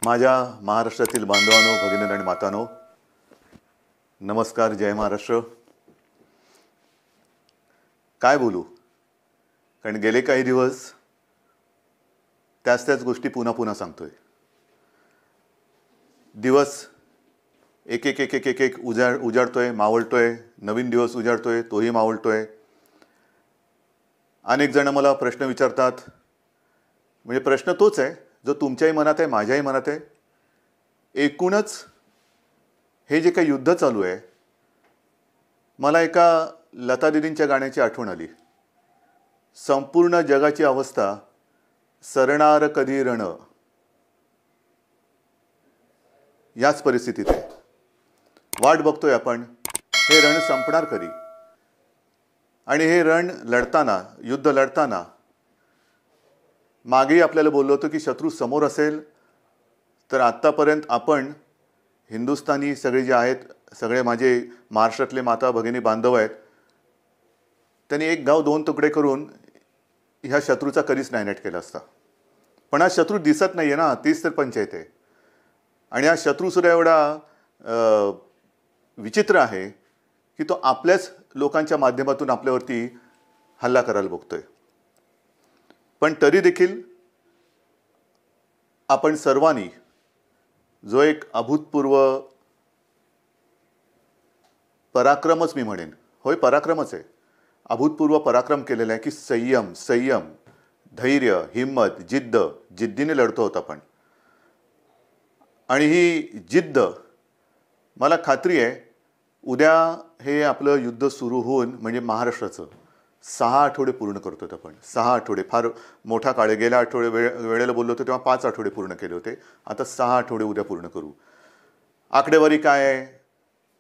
माझ्या महाराष्ट्रातील बांधवांनो, भगिनी आणि मातांनो, नमस्कार. जय महाराष्ट्र. काय बोलू, कारण गेले काही दिवस त्याच गोष्टी पुन्हा पुन्हा सांगतोय. दिवस एक एक एक एक एक एक उजाडतोय, मावळतोय. नवीन दिवस उजाडतोय, तोही मावळतोय. अनेक जण मला प्रश्न विचारतात, म्हणजे प्रश्न तोच आहे जो तुमच्याही मनात आहे, माझ्याही मनात आहे. एकूणच हे जे काही युद्ध चालू आहे, मला एका लता दीदींच्या गाण्याची आठवण आली. संपूर्ण जगाची अवस्था सरणार कधी रण, याच परिस्थितीत आहे. वाट बघतोय आपण, हे रण संपणार कधी. आणि हे रण लढताना, युद्ध लढताना मागेही आपल्याला बोललो होतो की शत्रू समोर असेल तर आत्तापर्यंत आपण हिंदुस्थानी सगळे जे आहेत, सगळे माझे महाराष्ट्रातले माता भगिनी बांधव आहेत, त्यांनी एक गाव दोन तुकडे करून ह्या शत्रूचा कधीच नायनाट केला असता. पण हा शत्रू दिसत नाही आहे ना, तीच तर पंचायत आहे. आणि हा शत्रूसुद्धा एवढा विचित्र आहे की तो आपल्याच लोकांच्या माध्यमातून आपल्यावरती हल्ला करायला बघतोय. पण तरी देखील आपण सर्वांनी जो एक अभूतपूर्व पराक्रमच, मी म्हणेन, होय पराक्रमच आहे, अभूतपूर्व पराक्रम केलेला आहे की संयम, धैर्य, हिम्मत, जिद्दीने लढतो होता आपण. आणि ही जिद्द, मला खात्री आहे उद्या हे आपलं युद्ध सुरू होऊन, म्हणजे महाराष्ट्राचं 6 आठवडे पूर्ण करतो आपण. 6 आठवडे फार मोठा काळ आहे. गेल्या वेळेला बोललो होतो तेव्हा 5 आठवडे पूर्ण केले होते. आता 6 आठवडे उद्या पूर्ण करू. आकडेवारी काय आहे,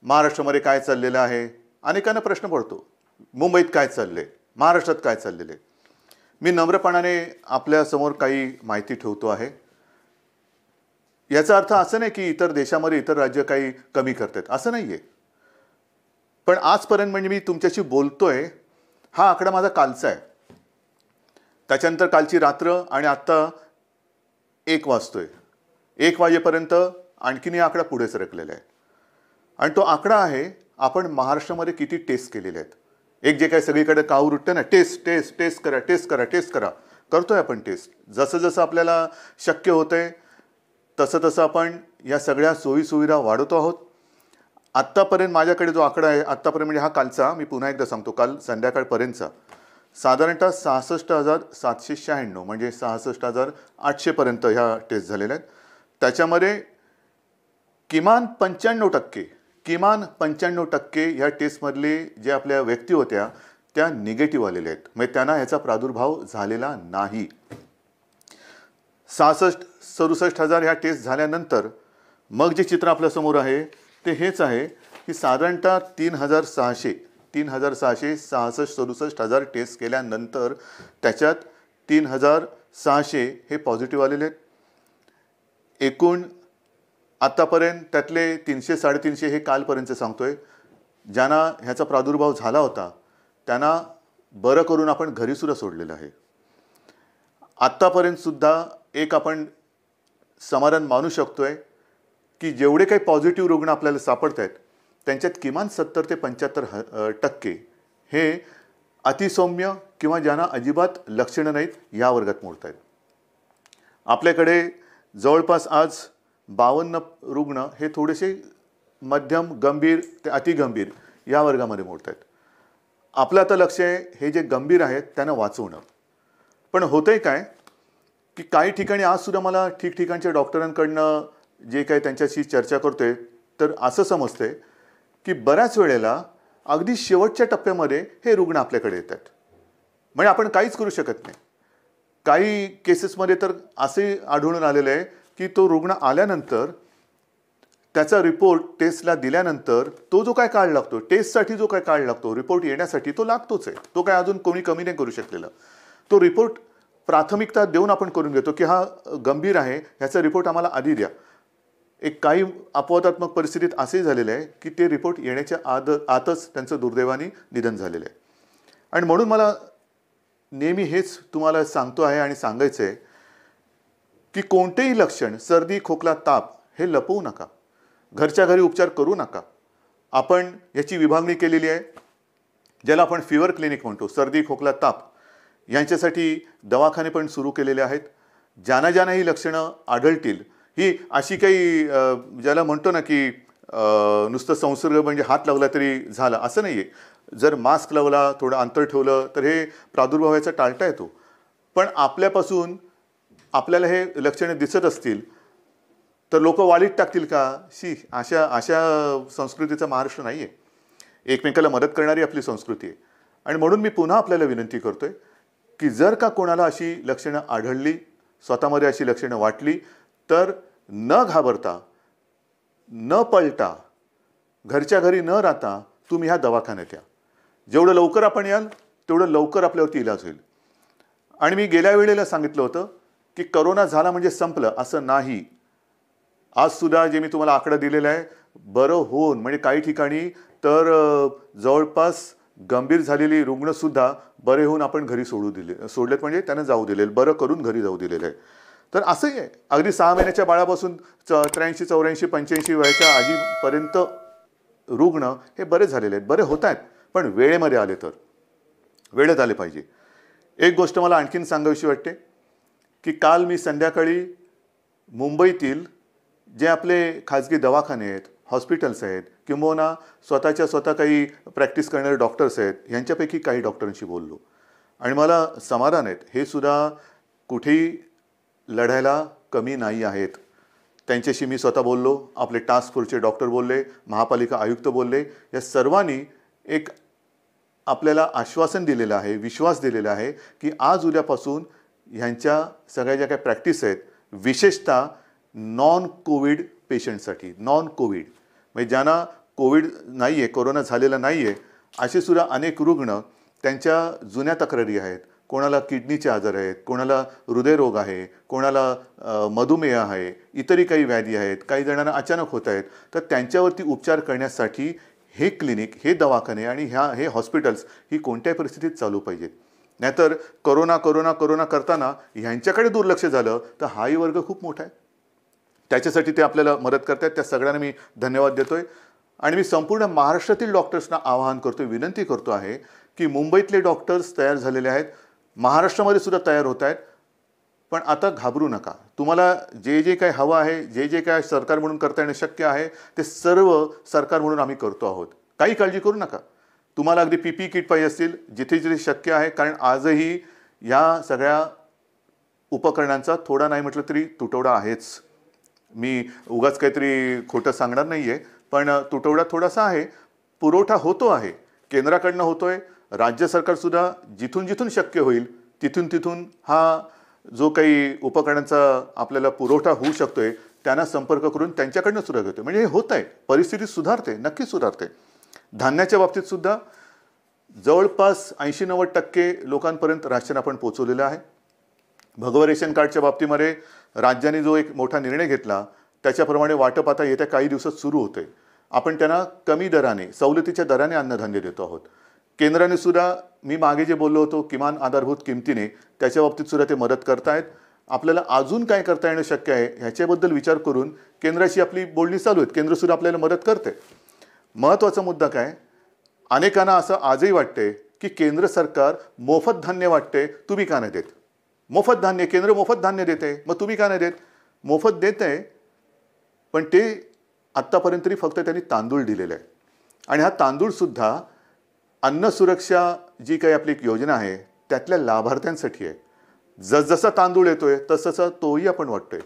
महाराष्ट्रामध्ये काय चाललेलं आहे, अनेकांना प्रश्न पडतो. मुंबईत काय चाललंय, महाराष्ट्रात काय चाललेलं आहे. मी नम्रपणाने आपल्यासमोर काही माहिती ठेवतो आहे. याचा अर्थ असं नाही की इतर देशामध्ये इतर राज्य काही कमी करतात, असं नाही आहे. पण आजपर्यंत म्हणजे मी तुमच्याशी बोलतोय, हा आकडा माझा कालचा आहे. त्याच्यानंतर कालची रात्र आणि आत्ता 1 वाजतोय. 1 वाजेपर्यंत आणखीन हा आकडा पुढे सरकलेला आहे. आणि तो आकडा आहे आपण महाराष्ट्रामध्ये किती टेस्ट केलेले आहेत. एक जे काही सगळीकडे काहूर उठतं ना, टेस्ट करा, करतोय आपण टेस्ट. जसं जसं आपल्याला शक्य होतंय तसं तसं आपण या सगळ्या सोयीसुविधा वाढवतो आहोत. आत्तापर्यंत माझ्याकडे जो आकडा आहे, आत्तापर्यंत म्हणजे हा कालचा, मी पुन्हा एकदा सांगतो, काल संध्याकाळपर्यंतचा साधारणतः 66,796, म्हणजे 66,800पर्यंत ह्या टेस्ट झालेल्या आहेत. त्याच्यामध्ये किमान 95% ह्या टेस्टमधले जे आपल्या व्यक्ती होत्या त्या निगेटिव्ह आलेल्या आहेत, म्हणजे त्यांना ह्याचा प्रादुर्भाव झालेला नाही. 66-67 ह्या टेस्ट झाल्यानंतर मग जे चित्र आपल्यासमोर आहे ते हेच आहे की साधारणतः 3,666 टेस्ट केल्यानंतर त्याच्यात 3,600 हे पॉझिटिव्ह आलेले आहेत. एकूण आत्तापर्यंत त्यातले 300-350 हे कालपर्यंत सांगतोय, ज्यांना ह्याचा प्रादुर्भाव झाला होता त्यांना बरं करून आपण घरीसुद्धा सोडलेलं आहे. आत्तापर्यंतसुद्धा एक आपण समाधान मानू शकतोय की जेवढे काही पॉझिटिव्ह रुग्ण आपल्याला सापडत आहेत त्यांच्यात किमान 70 ते 75% हे अतिसौम्य किंवा ज्यांना अजिबात लक्षणं नाहीत या वर्गात मोडत आहेत. आपल्याकडे जवळपास आज 52 रुग्ण हे थोडेसे मध्यम, गंभीर ते अतिगंभीर या वर्गामध्ये मोडत आहेत. आपलं आता लक्ष आहे हे जे गंभीर आहेत त्यांना वाचवणं. पण होतंय काय की काही ठिकाणी आजसुद्धा मला ठिकठिकाणच्या डॉक्टरांकडनं जे काही त्यांच्याशी चर्चा करतोय तर असं समजतंय की बऱ्याच वेळेला अगदी शेवटच्या टप्प्यामध्ये हे रुग्ण आपल्याकडे येतात. म्हणजे आपण काहीच करू शकत नाही. काही केसेसमध्ये तर असे आढळून आलेलं आहे की तो रुग्ण आल्यानंतर त्याचा रिपोर्ट टेस्टला दिल्यानंतर तो जो काय काळ लागतो, टेस्टसाठी जो काय काळ लागतो, रिपोर्ट येण्यासाठी तो लागतोच आहे. तो काय अजून कोणी कमी नाही करू शकलेला. तो रिपोर्ट प्राथमिकता देऊन आपण करून घेतो की हा गंभीर आहे, ह्याचा रिपोर्ट आम्हाला आधी द्या. एक काही अपवादात्मक परिस्थितीत असे झालेले आहे की ते रिपोर्ट येण्याच्या आतच त्यांचं दुर्दैवाने निधन झालेलं आहे. आणि म्हणून मला नेहमी हेच तुम्हाला सांगतो आहे आणि सांगायचं आहे की कोणतेही लक्षण, सर्दी, खोकला, ताप हे लपवू नका. घरच्या घरी उपचार करू नका. आपण याची विभागणी केलेली आहे, ज्याला आपण फीवर क्लिनिक म्हणतो. सर्दी, खोकला, ताप यांच्यासाठी दवाखाने पण सुरू केलेले आहेत. ज्यांना ज्यांना ही लक्षणं आढळतील, ही अशी काही ज्याला म्हणतो ना की नुसतं संसर्ग म्हणजे हात लावला तरी झाला असं नाही आहे. जर मास्क लावला, थोडं अंतर ठेवलं तर हे प्रादुर्भाव याचा टाळता येतो. पण आपल्यापासून आपल्याला हे लक्षणं दिसत असतील तर लोक वालीत टाकतील का? अशा अशा संस्कृतीचा महाराष्ट्र नाही आहे. एकमेकाला मदत करणारी आपली संस्कृती आहे. आणि म्हणून मी पुन्हा आपल्याला विनंती करतोय की जर का कोणाला अशी लक्षणं आढळली, स्वतःमध्ये अशी लक्षणं वाटली, तर न घाबरता, न पळता, घरच्या घरी न राहता तुम्ही ह्या दवाखान्यात या. जेवढं लवकर आपण याल तेवढं लवकर आपल्यावरती इलाज होईल. आणि मी गेल्या वेळेला सांगितलं होतं की करोना झाला म्हणजे संपलं, असं नाही. आज सुद्धा जे मी तुम्हाला आकडा दिलेला आहे, बरं होऊन म्हणजे काही ठिकाणी तर जवळपास गंभीर झालेली रुग्णसुद्धा बरे होऊन आपण घरी सोडलेत, म्हणजे त्यांना जाऊ दिलेलं, बरं करून घरी जाऊ दिलेलं आहे. तर असंही आहे, अगदी 6 महिन्याच्या बाळापासून 83, 84, 85 वयाच्या आजीपर्यंत रुग्ण हे बरे झालेले आहेत, बरे होत आहेत. पण वेळेमध्ये आले तर, वेळेत आले पाहिजे. एक गोष्ट मला आणखीन सांगावीशी वाटते की काल मी संध्याकाळी मुंबईतील जे आपले खाजगी दवाखाने आहेत, हॉस्पिटल्स आहेत, किंबहुना स्वतः काही प्रॅक्टिस करणारे डॉक्टर्स आहेत, यांच्यापैकी काही डॉक्टरांशी बोललो. आणि मला समाधान आहेत, हे सुद्धा कुठेही लढायला कमी नाही आहेत. त्यांच्याशी मी स्वतः बोललो, आपले टास्क फोर्सचे डॉक्टर बोलले, महापालिका आयुक्त बोलले. या सर्वांनी एक आपल्याला आश्वासन दिलेलं आहे, विश्वास दिलेला आहे की आज उद्यापासून ह्यांच्या सगळ्या ज्या काही प्रॅक्टिस आहेत, विशेषतः नॉन कोविड पेशंटसाठी, नॉन कोविड म्हणजे ज्यांना कोविड नाही आहे, कोरोना झालेला नाही आहे, असे सुद्धा अनेक रुग्ण, त्यांच्या जुन्या तक्रारी आहेत. कोणाला किडनीचे आजार आहेत, कोणाला हृदयरोग आहे, कोणाला मधुमेह आहे, इतरही काही व्याधी आहेत, काही जणांना अचानक होत आहेत. तर त्यांच्यावरती उपचार करण्यासाठी हे क्लिनिक, हे दवाखाने आणि हे हॉस्पिटल्स ही कोणत्याही परिस्थितीत चालू पाहिजेत. नाहीतर करोना करोना करोना करताना ह्यांच्याकडे दुर्लक्ष झालं तर हाही वर्ग खूप मोठा आहे. त्याच्यासाठी ते आपल्याला मदत करतात. त्या सगळ्यांना मी धन्यवाद देतोय. आणि मी संपूर्ण महाराष्ट्रातील डॉक्टर्सना आवाहन करतोय, विनंती करतो आहे की मुंबईतले डॉक्टर्स तयार झालेले आहेत, महाराष्ट्रामध्ये सुद्धा तयार होत आहेत. पण आता घाबरू नका. तुम्हाला जे जे काही हवं आहे, जे जे काय सरकार म्हणून करता येणं शक्य आहे, ते सर्व सरकार म्हणून आम्ही करतो आहोत. काही काळजी करू नका. तुम्हाला अगदी PPE किट पाहिजे असतील, जिथे जिथे शक्य आहे, कारण आजही या सगळ्या उपकरणांचा थोडा नाही म्हटलं तरी तुटवडा आहेच. मी उगाच काहीतरी खोटं सांगणार नाही आहे, पण तुटवडा थोडासा आहे. पुरवठा होतो आहे, केंद्राकडनं होतोय. राज्य सरकारसुद्धा जिथून जिथून शक्य होईल तिथून हा जो काही उपकरणांचा आपल्याला पुरवठा होऊ शकतोय त्यांना संपर्क करून त्यांच्याकडनं सुद्धा घेतोय. म्हणजे हे होत आहे, परिस्थिती सुधारते, नक्कीच सुधारते. धान्याच्या बाबतीत सुद्धा जवळपास 80-90% लोकांपर्यंत राशन आपण पोचवलेलं आहे. भगवा रेशन कार्डच्या बाबतीमध्ये राज्याने जो एक मोठा निर्णय घेतला त्याच्याप्रमाणे वाटप आता येत्या काही दिवसात सुरू होते. आपण त्यांना कमी दराने, सवलतीच्या दराने अन्नधान्य देतो आहोत. केंद्राने सुद्धा, मी मागे जे बोललो होतो किमान आधारभूत किमतीने, त्याच्या बाबतीत सुद्धा ते मदत करतायत. आपल्याला अजून काय करता येणं शक्य आहे ह्याच्याबद्दल विचार करून केंद्राशी आपली बोलणी चालू आहेत. केंद्र सुद्धा आपल्याला मदत करते. महत्त्वाचा मुद्दा काय, अनेकांना असं आजही वाटते की केंद्र सरकार मोफत धान्य वाटते, तुम्ही का नाही देत? मोफत धान्य, केंद्र मोफत धान्य देते, मग तुम्ही का नाही देत? मोफत देत आहे, पण ते आत्तापर्यंत तरी फक्त त्यांनी तांदूळ दिलेला आहे. आणि हा तांदूळसुद्धा अन्न सुरक्षा जी काही आपली एक योजना आहे त्यातल्या लाभार्थ्यांसाठी आहे. जसजसा तांदूळ येतोय तसं तोही आपण वाटतोय.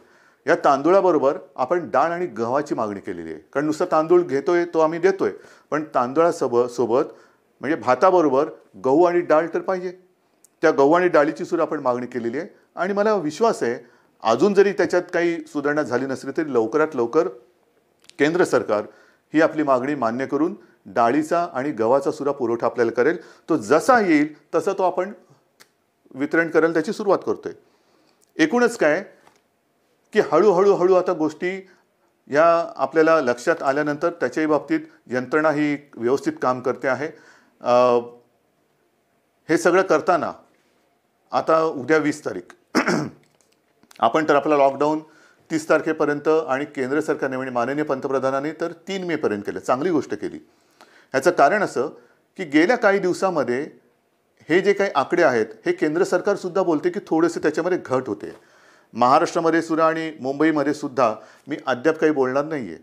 या तांदूळाबरोबर आपण डाळ आणि गव्हाची मागणी केलेली आहे. कारण नुसता तांदूळ घेतोय तो आम्ही देतोय, पण तांदूळासोबत म्हणजे भाताबरोबर गहू आणि डाळ तर पाहिजे. त्या गहू आणि डाळीची सुद्धा आपण मागणी केलेली आहे. आणि मला विश्वास आहे अजून जरी त्याच्यात काही सुधारणा झाली नसली तरी लवकरात लवकर केंद्र सरकार ही आपली मागणी मान्य करून डाळीचा आणि गव्हाचा सुद्धा पुरवठा आपल्याला करेल. तो जसा येईल तसा तो आपण वितरण करायला त्याची सुरुवात करतोय. एकूणच काय की हळूहळू आता गोष्टी या आपल्याला लक्षात आल्यानंतर त्याच्याही बाबतीत यंत्रणा ही व्यवस्थित काम करते आहे. हे सगळं करताना आता उद्या 20 तारीख आपण तर आपला लॉकडाऊन 30 तारखेपर्यंत आणि केंद्र सरकारने म्हणजे माननीय पंतप्रधानांनी तर 3 मे पर्यंत केलं. चांगली गोष्ट केली. ह्याचं कारण असं की गेल्या काही दिवसामध्ये हे जे काही आकडे आहेत हे केंद्र सरकार सुद्धा बोलते की थोडेसे त्याच्यामध्ये घट होते. महाराष्ट्रामध्ये सुद्धा आणि मुंबईमध्ये सुद्धा मी अद्याप काही बोलणार नाही आहे.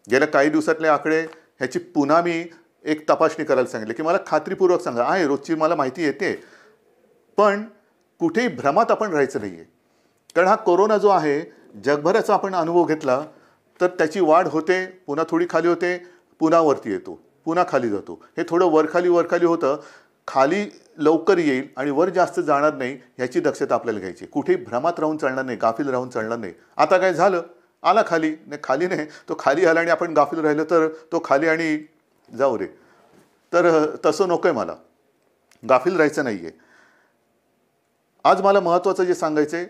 गेल्या काही दिवसातले आकडे ह्याची पुन्हा मी एक तपासणी करायला सांगितले की मला खात्रीपूर्वक सांगा. आहे रोजची मला माहिती येते, पण कुठेही भ्रमात आपण राहायचं नाही आहे. कारण हा कोरोना जो आहे जगभराचा आपण अनुभव घेतला तर त्याची वाढ होते, पुन्हा थोडी खाली होते, पुन्हा वरती येतो, पुन्हा खाली जातो. हे थोडं वरखाली होतं. खाली लवकर येईल आणि वर जास्त जाणार नाही ह्याची दक्षता आपल्याला घ्यायची. कुठेही भ्रमात राहून चालणार नाही, गाफील राहून चालणार नाही. आता काय झालं, आला खाली नाही, खाली नाही तो खाली आला आणि आपण गाफील राहिलो तर तो खाली आणि जाऊ रे. तर तसं नको आहे, मला गाफील राहायचं नाही आहे. आज मला महत्त्वाचं जे सांगायचं आहे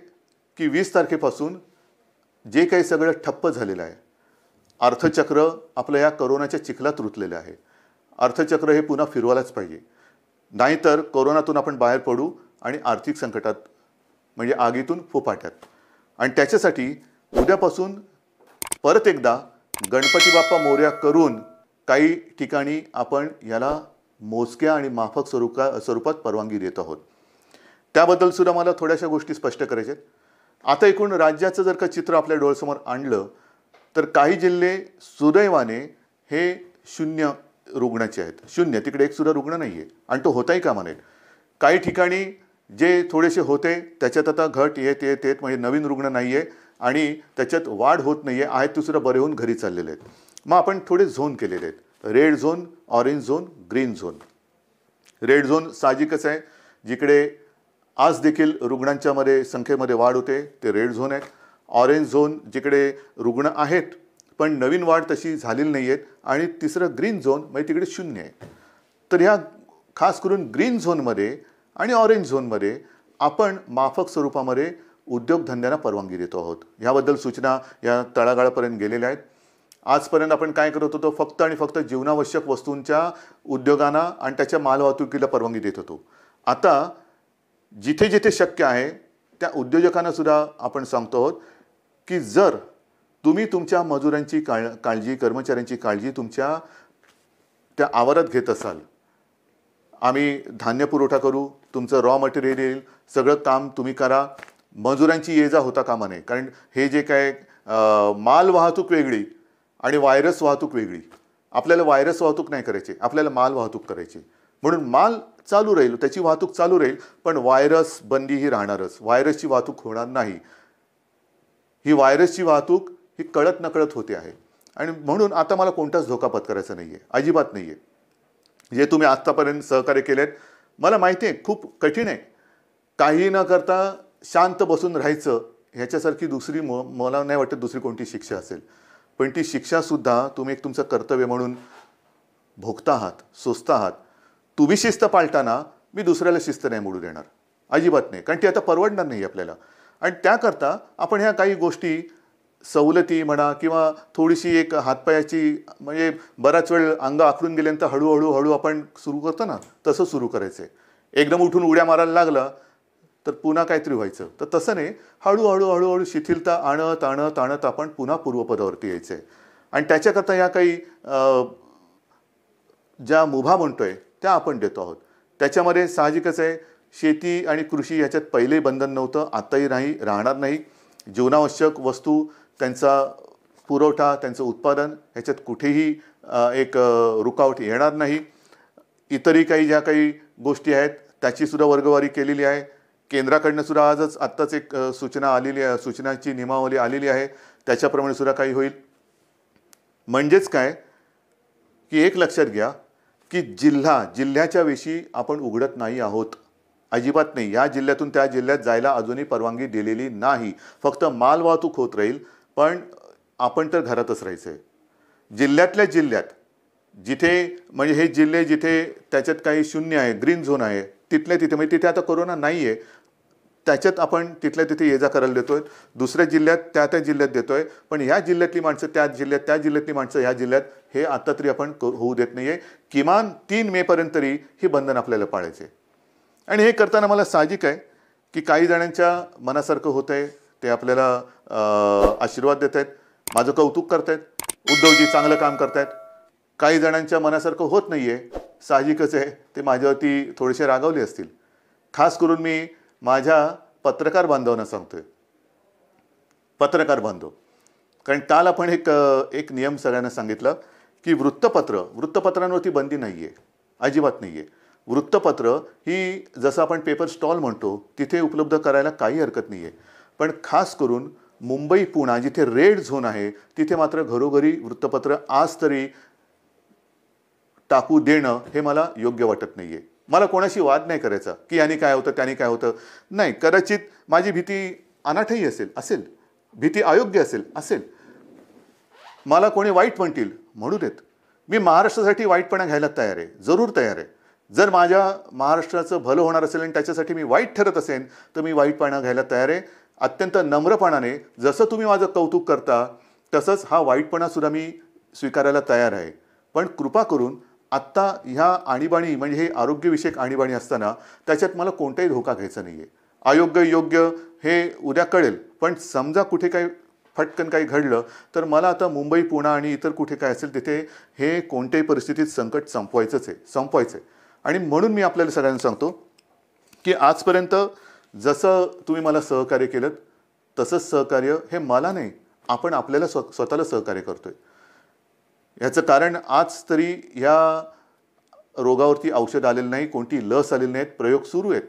की 20 तारखेपासून जे काही सगळं ठप्प झालेलं आहे, अर्थचक्र आपलं या कोरोनाच्या चिखलात रुतलेलं आहे. अर्थचक्र हे पुन्हा फिरवायलाच पाहिजे, नाहीतर कोरोनातून आपण बाहेर पडू आणि आर्थिक संकटात म्हणजे आगीतून फुफाट्यात. आणि त्याच्यासाठी उद्यापासून परत एकदा गणपती बाप्पा मोरया करून काही ठिकाणी आपण याला मोजक्या आणि माफक स्वरूपात परवानगी देत आहोत. त्याबद्दल सुद्धा मला थोड्याशा गोष्टी स्पष्ट करायच्या आहेत. आता एकूण राज्याचं जर का चित्र आपल्या डोळ्यासमोर आणलं तर काही जिल्हे सुदैवाने हे 0 रुग्णाचे आहेत. 0, तिकडे एक सुद्धा रुग्ण नाही आहे आणि तो होताही कामा नये. काही ठिकाणी जे थोडेसे होते त्याच्यात आता घट येत म्हणजे नवीन रुग्ण नाही आहे आणि त्याच्यात वाढ होत नाही आहे. आहेत ते सुद्धा बरे होऊन घरी चाललेले आहेत. मग आपण थोडे झोन केलेले आहेत, red zone, orange zone, green zone. Red zone साहजिकच आहे, जिकडे आज देखील रुग्णांच्या संख्येमध्ये वाढ होते ते रेड झोन आहे. ऑरेंज झोन जिकडे रुग्ण आहेत पण नवीन वाढ तशी झालेली नाही आहेत. आणि तिसरं ग्रीन झोन म्हणजे तिकडे 0 आहे. तर ह्या खास करून ग्रीन झोनमध्ये आणि ऑरेंज झोनमध्ये आपण माफक स्वरूपामध्ये उद्योगधंद्यांना परवानगी देतो आहोत. ह्याबद्दल सूचना या तळागाळापर्यंत गेलेल्या आहेत. आजपर्यंत आपण काय करत होतो, फक्त आणि फक्त जीवनावश्यक वस्तूंच्या उद्योगांना आणि त्याच्या मालवाहतुकीला परवानगी देत होतो. आता जिथे जिथे शक्य आहे त्या उद्योजकांना सुद्धा आपण सांगतो आहोत की जर तुम्ही तुमच्या मजुरांची काळजी, कर्मचाऱ्यांची काळजी तुमच्या त्या आवारात घेत असाल, आम्ही धान्य पुरवठा करू, तुमचं रॉ मटेरियल येईल, सगळं काम तुम्ही करा, मजुरांची ये जा होता कामा नये. कारण हे जे काय माल वाहतूक वेगळी आणि व्हायरस वाहतूक वेगळी. आपल्याला व्हायरस वाहतूक नाही करायची, आपल्याला माल वाहतूक करायची. म्हणून माल चालू राहील, त्याची वाहतूक चालू राहील, पण व्हायरस बंदी ही राहणारच. व्हायरसची वाहतूक होणार नाही. ही व्हायरसची वाहतूक ही कळत नकळत होते आहे आणि म्हणून आता मला कोणताच धोका पत्करायचा नाही आहे, अजिबात नाही आहे. जे तुम्ही आत्तापर्यंत सहकार्य केलेत मला माहिती आहे खूप कठीण आहे. काही न करता शांत बसून राहायचं ह्याच्यासारखी दुसरी मला नाही वाटत दुसरी कोणती शिक्षा असेल. पण ती शिक्षासुद्धा तुम्ही एक तुमचं कर्तव्य म्हणून भोगता आहात, सोसता आहात. तुम्ही शिस्त पाळताना मी दुसऱ्याला शिस्त नाही मोडू देणार, अजिबात नाही. कारण ती आता परवडणार नाही आपल्याला. आणि त्याकरता आपण ह्या काही गोष्टी सवलती म्हणा किंवा थोडीशी एक हातपायाची म्हणजे बराच वेळ अंग आखडून गेल्यानंतर हळूहळू आपण सुरू करतो ना, तसं सुरू करायचं आहे. एकदम उठून उड्या मारायला लागला तर पुन्हा काहीतरी व्हायचं. तर तसं नाही, हळूहळू शिथिलता आणत आपण पुन्हा पूर्वपदावरती यायचं आहे. आणि त्याच्याकरता ह्या काही ज्या मुभा म्हणतोय त्या आपण देतो आहोत. त्याच्यामध्ये साहजिकच आहे शेती आणि कृषी ह्याच्यात पहिले बंधन नव्हतं, आत्ताही नाही, राहणार नाही. जीवनावश्यक वस्तू, त्यांचा पुरवठा, त्यांचं उत्पादन ह्याच्यात कुठेही एक रुकावट येणार नाही. इतरही काही ज्या काही गोष्टी आहेत त्याचीसुद्धा वर्गवारी केलेली आहे. केंद्राकडनं सुद्धा आत्ताच एक सूचना आलेली आहे, सूचनाची नियमावली आलेली आहे, त्याच्याप्रमाणे सुद्धा काही होईल. म्हणजेच काय की एक लक्षात घ्या की जिल्ह्याच्या वेशी आपण उघडत नाही आहोत, अजिबात नाही. या जिल्ह्यातून त्या जिल्ह्यात जायला अजूनही परवानगी दिलेली नाही. फक्त माल वाहतूक होत राहील, पण आपण तर घरातच राहायचं आहे. जिल्ह्यातल्या जिल्ह्यात जिथे म्हणजे हे जिल्हे जिथे त्याच्यात काही 0 आहे, ग्रीन झोन आहे, तिथल्या तिथे म्हणजे तिथे आता कोरोना नाही आहे, त्याच्यात आपण तिथल्या तिथे ये जा करायला देतोय. दुसऱ्या जिल्ह्यात त्या जिल्ह्यात देतोय. पण ह्या जिल्ह्यातली माणसं त्या जिल्ह्यातली माणसं ह्या जिल्ह्यात हे आता तरी आपण होऊ देत नाही आहे. किमान 3 मे पर्यंत तरी ही बंधन आपल्याला पाळायचे. आणि हे करताना मला साहजिक आहे की काही जणांच्या मनासारखं होतं आहे, ते आपल्याला आशीर्वाद देत आहेत, माझं कौतुक करतायत, उद्धवजी चांगलं काम करतायत. काही जणांच्या मनासारखं होत नाही आहे, साहजिकच आहे, ते माझ्यावरती थोडेसे रागावले असतील. खास करून मी माझ्या पत्रकार बांधवांना सांगतोय, पत्रकार बांधव, कारण काल आपण एक नियम सगळ्यांना सांगितलं की वृत्तपत्रांवरती बंदी नाही आहे, अजिबात नाही आहे. वृत्तपत्र ही जसं आपण पेपर स्टॉल म्हणतो तिथे उपलब्ध करायला काही हरकत नाही आहे, पण खास करून मुंबई पुणे जिथे रेड झोन आहे तिथे मात्र घरोघरी वृत्तपत्र आज तरी टाकू देणं हे मला योग्य वाटत नाही आहे. मला कोणाशी वाद नाही करायचा की याने काय होतं त्याने काय होतं, नाही. कदाचित माझी भीती अनाठही असेल, भीती अयोग्य असेल, मला कोणी वाईट म्हणतील म्हणू देत. मी महाराष्ट्रासाठी वाईटपणा घ्यायला तयार आहे, जरूर तयार आहे. जर माझ्या महाराष्ट्राचं भलं होणार असेल आणि त्याच्यासाठी मी वाईट ठरत असेल तर मी वाईटपणा घ्यायला तयार आहे. अत्यंत नम्रपणाने, जसं तुम्ही माझं कौतुक करता तसंच हा वाईटपणासुद्धा मी स्वीकारायला तयार आहे. पण कृपा करून आत्ता ह्या आणीबाणी म्हणजे हे आरोग्यविषयक आणीबाणी असताना त्याच्यात मला कोणताही धोका घ्यायचा नाही आहे. अयोग्य योग्य हे उद्या कळेल, पण समजा कुठे काही फटकन काही घडलं तर मला आता मुंबई पुणे आणि इतर कुठे काय असेल तिथे हे कोणत्याही परिस्थितीत संकट संपवायचं आहे. आणि म्हणून मी आपल्याला सगळ्यांना सांगतो की आजपर्यंत जसं तुम्ही मला सहकार्य केलं तसंच सहकार्य हे मला नाही, आपण आपल्याला स्वतःला सहकार्य करतोय. याचं कारण आज तरी ह्या रोगावरती औषध आलेलं नाही, कोणती लस आलेली नाहीत, प्रयोग सुरू आहेत.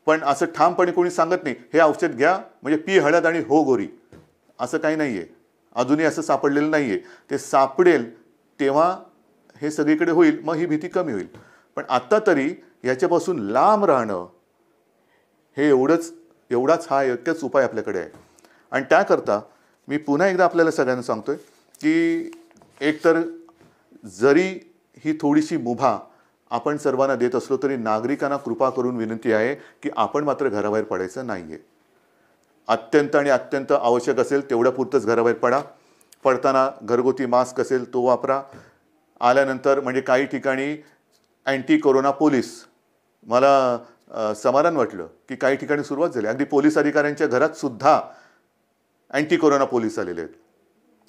पण असं ठामपणे कोणी सांगत नाही हे औषध घ्या म्हणजे पी हळद आणि हो गोरी, असं काही नाही आहे. अजूनही असं सापडलेलं नाही आहे. ते सापडेल तेव्हा हे सगळीकडे होईल, मग ही भीती कमी होईल. पण आत्ता तरी याच्यापासून लांब राहणं हे एवढाच हा एकच उपाय आपल्याकडे आहे. आणि त्याकरता मी पुन्हा एकदा आपल्याला सगळ्यांना सांगतोय की एकतर जरी ही थोडीशी मुभा आपण सर्वांना देत असलो तरी नागरिकांना कृपा करून विनंती आहे की आपण मात्र घराबाहेर पडायचं नाही आहे. अत्यंत आवश्यक असेल तेवढ्यापुरतंच घराबाहेर पडा. पडताना घरगुती मास्क असेल तो वापरा. आल्यानंतर म्हणजे काही ठिकाणी अँटी कोरोना पोलीस, मला समाधान वाटलं की काही ठिकाणी सुरुवात झाली. अगदी पोलीस अधिकाऱ्यांच्या घरात सुद्धा अँटी कोरोना पोलीस आलेले आहेत.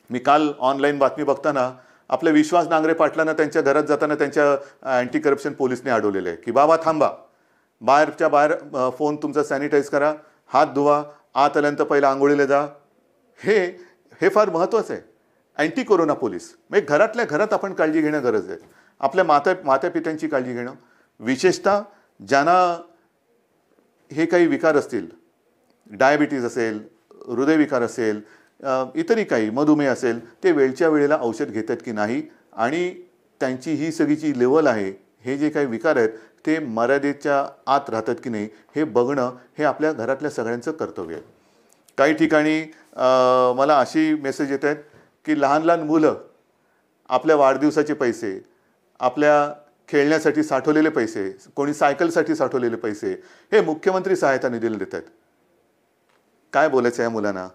मी काल ऑनलाईन बातमी बघताना आपल्या विश्वास नांगरे पाटलांना त्यांच्या घरात जाताना त्यांच्या अँटी करप्शन पोलीसने अडवलेले आहे की बाबा थांबा, बाहेर फोन तुमचा सॅनिटाईज करा, हात धुवा, आत आल्यानंतर पहिला आंघोळीला जा. हे फार महत्त्वाचं आहे. अँटी कोरोना पोलीस म्हणजे घरातल्या घरात आपण काळजी घेणं गरज आहे. आपल्या मातापित्यांची काळजी घेणं, विशेषतः ज्यांना हे काही विकार असतील, डायबिटीज असेल, हृदयविकार असेल, इतरही काही मधुमेह असेल, ते वेळच्या वेळेला औषध घेतात की नाही आणि त्यांची ही सगळी जी लेवल आहे, हे जे काही विकार आहेत ते मर्यादेच्या आत राहतात की नाही हे बघणं हे आपल्या घरातल्या सगळ्यांचं कर्तव्य आहे. काही ठिकाणी मला अशी मेसेज येत आहेत की लहान मुलं आपल्या वाढदिवसाचे पैसे, आपल्या खेळण्यासाठी साठवलेले पैसे, कोणी सायकलसाठी साठवलेले पैसे हे मुख्यमंत्री सहायता निधीला देत आहेत. काय बोलायचं या मुलांना?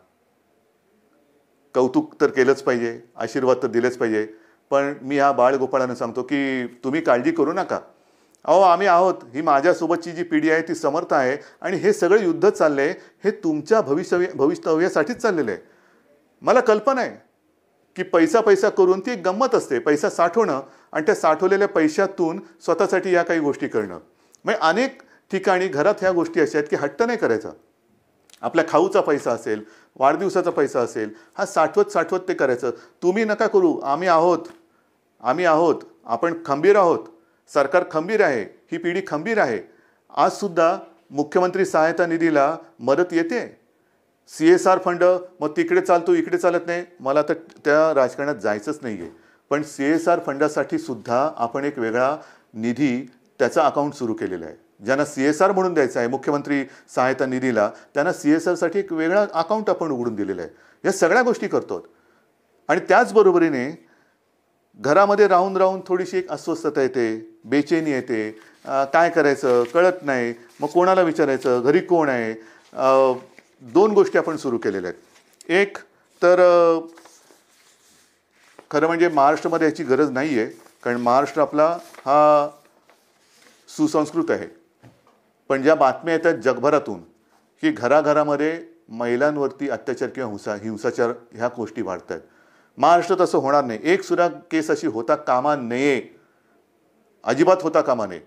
कौतुक तर केलंच पाहिजे, आशीर्वाद तर दिलेच पाहिजे, पण मी ह्या बाळगोपाळांना सांगतो की तुम्ही काळजी करू नका. अहो आम्ही आहोत. ही माझ्यासोबतची जी पिढी आहे ती समर्थ आहे आणि हे सगळं युद्ध चाललं आहे हे तुमच्या भवितव्यासाठीच चाललेलं आहे. मला कल्पना आहे की पैसा करून ती एक गंमत असते, पैसा साठवणं आणि त्या साठवलेल्या पैशातून स्वतःसाठी या काही गोष्टी करणं. म्हणजे अनेक ठिकाणी घरात ह्या गोष्टी अशा आहेत की हट्ट नाही करायचा. आपल्या खाऊचा पैसा असेल, वाढदिवसाचा पैसा असेल, हा साठवत ते करायचं. तुम्ही नका करू. आम्ही आहोत, आपण खंबीर आहोत, सरकार खंबीर आहे, ही पिढी खंबीर आहे. आजसुद्धा मुख्यमंत्री सहायता निधीला मदत येते. CSR फंड मग तिकडे चालतो इकडे चालत नाही, मला तर त्या राजकारणात जायचंच नाही आहे. पण CSR फंडासाठी सुद्धा आपण एक वेगळा निधी त्याचा अकाउंट सुरू केलेला आहे. ज्यांना CSR म्हणून द्यायचं आहे मुख्यमंत्री सहायता निधीला, त्यांना CSRसाठी एक वेगळा अकाउंट आपण उघडून दिलेलं आहे. या सगळ्या गोष्टी करतो. आणि त्याचबरोबरीने घरामध्ये राहून थोडीशी एक अस्वस्थता येते, बेचैनी येते, काय करायचं कळत नाही, मग कोणाला विचारायचं, घरी कोण आहे. 2 गोष्टी आपण सुरू केलेल्या आहेत. एक तर खरं म्हणजे महाराष्ट्रामध्ये याची गरज नाही आहे, कारण महाराष्ट्र आपला हा सुसंस्कृत आहे. पण ज्या बातम्या येतात जगभरातून की घराघरामध्ये महिलांवरती अत्याचार किंवा हिंसाचार ह्या गोष्टी वाढत आहेत. महाराष्ट्रात असं होणार नाही. एक सुद्धा केस अशी होता कामा नये, अजिबात होता कामा नये.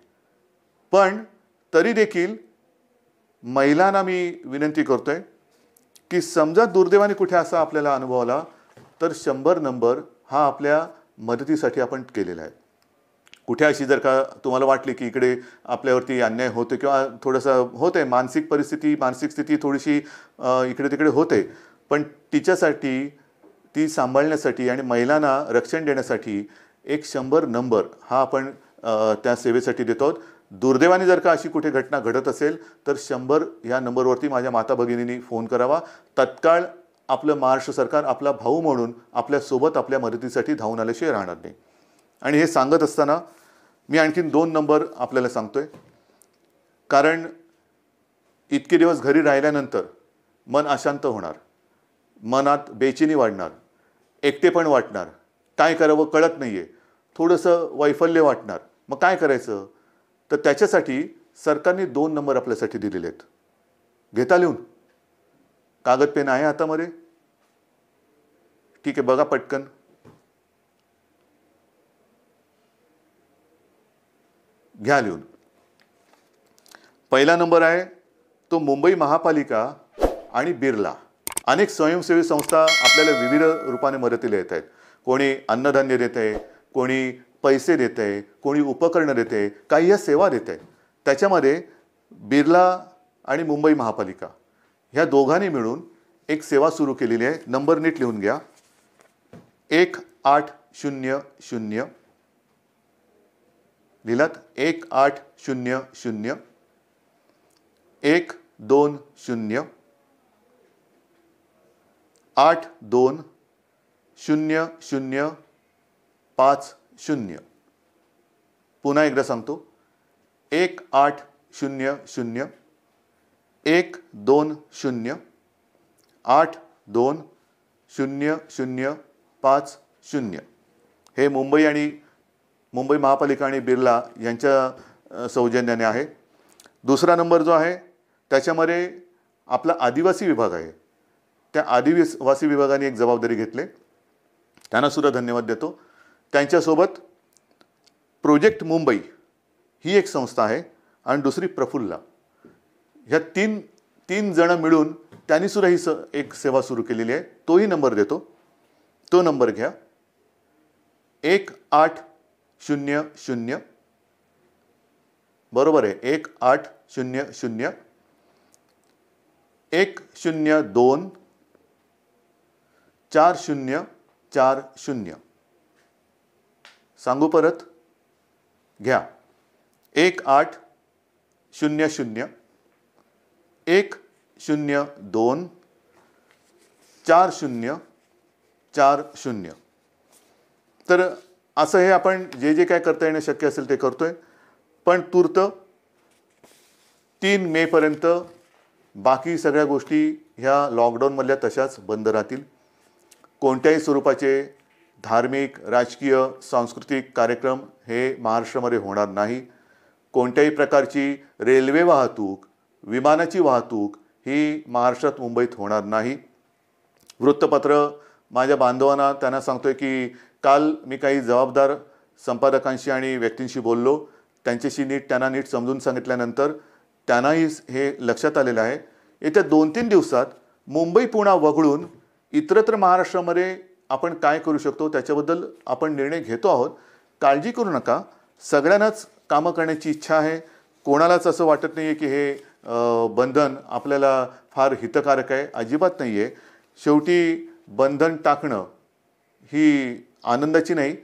पण तरी देखील महिलांना मी विनंती करतोय की समजा दुर्दैवाने कुठे असा आपल्याला अनुभव आला तर 100 नंबर हा आपल्या मदतीसाठी आपण केलेला आहे. कुठे अशी जर का तुम्हाला वाटली की इकडे आपल्यावरती अन्याय होतो किंवा थोडंसं होते, मानसिक स्थिती थोडीशी इकडे तिकडे होते, पण तिच्यासाठी ती सांभाळण्यासाठी आणि महिलांना रक्षण देण्यासाठी एक 100 नंबर हा आपण त्या सेवेसाठी देतो आहोत. दुर्दैवाने जर का अशी कुठे घटना घडत असेल तर 100 या नंबरवरती माझ्या माता भगिनींनी फोन करावा. तत्काळ आपलं महाराष्ट्र सरकार आपला भाऊ म्हणून आपल्यासोबत आपल्या मदतीसाठी धावून आल्याशिवाय राहणार नाही. आणि हे सांगत असताना मी आणखीन 2 नंबर आपल्याला सांगतोय, कारण इतके दिवस घरी राहिल्यानंतर मन अशांत होणार, मनात बेचैनी वाढणार, एकटेपण वाटणार, काय करावं कळत नाही आहे, थोडंसं वैफल्य वाटणार. मग काय करायचं? तर त्याच्यासाठी सरकारने 2 नंबर आपल्यासाठी दिलेले आहेत. घेता लिहून? कागद पेन आहे हातामध्ये? ठीक आहे, बघा पटकन. घ्या लिहून. पहिला नंबर आहे तो मुंबई महापालिका आणि बिर्ला. अनेक स्वयंसेवी संस्था आपल्याला विविध रूपाने मदतीला येत आहेत. कोणी अन्नधान्य देत आहे, कोणी पैसे देत आहे, कोणी उपकरणं देत आहे, काही या सेवा देत आहे. त्याच्यामध्ये बिर्ला आणि मुंबई महापालिका ह्या दोघांनी मिळून एक सेवा सुरू केलेली आहे. नंबर नीट लिहून घ्या. 1800 लिहिलात? 1800 120 820050. पुन्हा एकदा सांगतो. 1800 120 820050. हे मुंबई महापालिका आणि बिर्ला यांच्या सौजन्याने आहे. दुसरा नंबर जो आहे त्याच्यामध्ये आपला आदिवासी विभाग आहे. त्या आदिवासी विभागाने एक जबाबदारी घेतली, त्यांना सुद्धा धन्यवाद देतो. त्यांच्यासोबत प्रोजेक्ट मुंबई ही एक संस्था आहे आणि दुसरी प्रफुल्ला. ह्या तीन जण मिळून त्यांनी सुद्धा ही एक सेवा सुरू केलेली आहे. तोही नंबर देतो. तो नंबर घ्या. 1800 बरोबर आहे. 1800 102 4040. सांगू परत? घ्या. 1800 102 4040. तर असं हे आपण जे काय करता येणं शक्य असेल ते करतोय. पण तूर्त 3 मे पर्यंत बाकी सगळ्या गोष्टी ह्या लॉकडाऊनमधल्या तशाच बंद राहतील. कोणत्याही स्वरूपाचे धार्मिक, राजकीय, सांस्कृतिक कार्यक्रम हे महाराष्ट्रामध्ये होणार नाही. कोणत्याही प्रकारची रेल्वे वाहतूक, विमानाची वाहतूक ही महाराष्ट्रात, मुंबईत होणार नाही. वृत्तपत्र माझ्या बांधवांना त्यांना सांगतोय की काल मी काही जबाबदार संपादकांशी आणि व्यक्तींशी बोललो. त्यांना नीट समजून सांगितल्यानंतर त्यांनाही हे लक्षात आलेलं आहे. येत्या 2-3 दिवसात मुंबई पुन्हा वगळून इतरत्र महाराष्ट्रामध्ये आपण काय करू शकतो त्याच्याबद्दल आपण निर्णय घेतो आहोत. काळजी करू नका. सगळ्यांनाच कामं करण्याची इच्छा आहे. कोणालाच असं वाटत नाही आहे की हे बंधन आपल्याला फार हितकारक आहे. अजिबात नाही आहे. शेवटी बंधन टाकणं ही आनंदाची नाही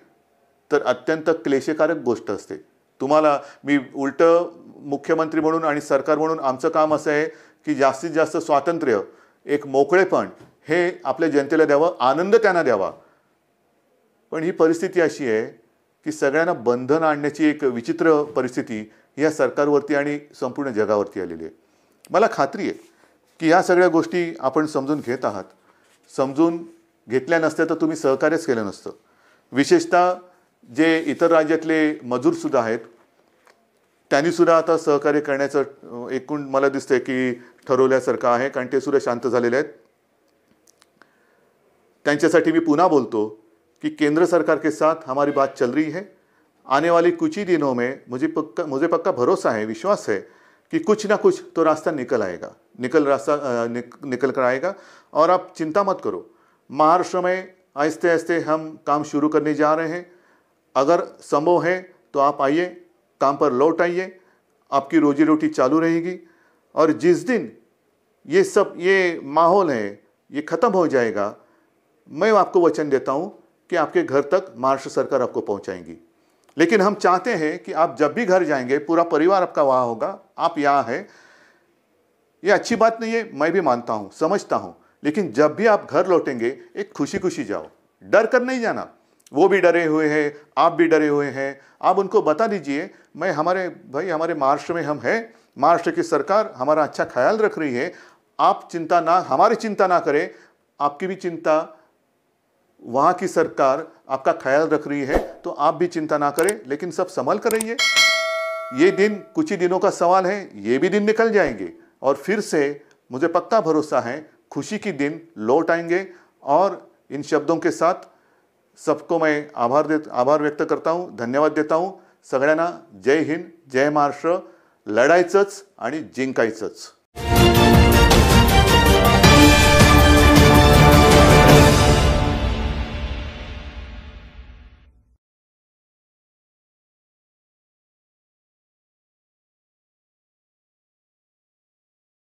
तर अत्यंत क्लेशकारक गोष्ट असते. तुम्हाला मी उलटं मुख्यमंत्री म्हणून आणि सरकार म्हणून आमचं काम असं आहे की जास्तीत जास्त स्वातंत्र्य, एक मोकळेपण हे आपल्या जनतेला द्यावं, आनंद त्यांना द्यावा. पण ही परिस्थिती अशी आहे की सगळ्यांना बंधन आणण्याची एक विचित्र परिस्थिती या सरकारवरती आणि संपूर्ण जगावरती आलेली आहे. मला खात्री आहे की ह्या सगळ्या गोष्टी आपण समजून घेत आहात. समजून घेतल्या नसत्या तर तुम्ही सहकार्यच केलं नसतं. विशेषतः जे इतर राज्यातले मजूरसुद्धा आहेत त्यांनी सुद्धा आता सहकार्य करण्याचं एकूण मला दिसतंय की ठरवल्यासारखं आहे, कारण ते सुद्धा शांत झालेले आहेत. त्यांच्यासाठी मी पुन्हा बोलतो कि केंद्र सरकार के साथ हमारी बात चल रही है. आने वाले कुछ ही दिनों में मुझे पक्का भरोसा है, विश्वास है कि कुछ ना कुछ तो रास्ता निकल कर आएगा. और आप चिंता मत करो, महाराष्ट्र में आहिस्ते आहिस्ते हम काम शुरू करने जा रहे हैं. अगर संभव है तो आप आइए, काम पर लौट आइए, आपकी रोजी रोटी चालू रहेगी. और जिस दिन ये माहौल है ये ख़त्म हो जाएगा, मैं आपको वचन देता हूँ कि आपके घर तक महाराष्ट्र सरकार आपको पहुँचाएंगी. लेकिन हम चाहते हैं कि आप जब भी घर जाएंगे पूरा परिवार आपका वहाँ होगा, आप यहाँ हैं. ये अच्छी बात नहीं है, मैं भी मानता हूँ, समझता हूँ. लेकिन जब भी आप घर लौटेंगे एक खुशी खुशी जाओ, डर कर नहीं जाना. वो भी डरे हुए हैं, आप भी डरे हुए हैं. आप उनको बता दीजिए हमारे महाराष्ट्र में हम हैं, महाराष्ट्र की सरकार हमारा अच्छा ख्याल रख रही है. आप हमारी चिंता ना करें, आपकी भी चिंता वहाँ की सरकार आपका ख्याल रख रही है, तो आप भी चिंता ना करें. लेकिन सब संभल कर रहिए. ये दिन कुछ ही दिनों का सवाल है, ये भी दिन निकल जाएंगे और फिर से मुझे पक्का भरोसा है खुशी की दिन लौट आएंगे. और इन शब्दों के साथ सबको मैं आभार व्यक्त करता हूँ, धन्यवाद देता हूँ. सगळ्यांना जय हिंद, जय महाराष्ट्र. लढायचंच आणि जिंकायचंच.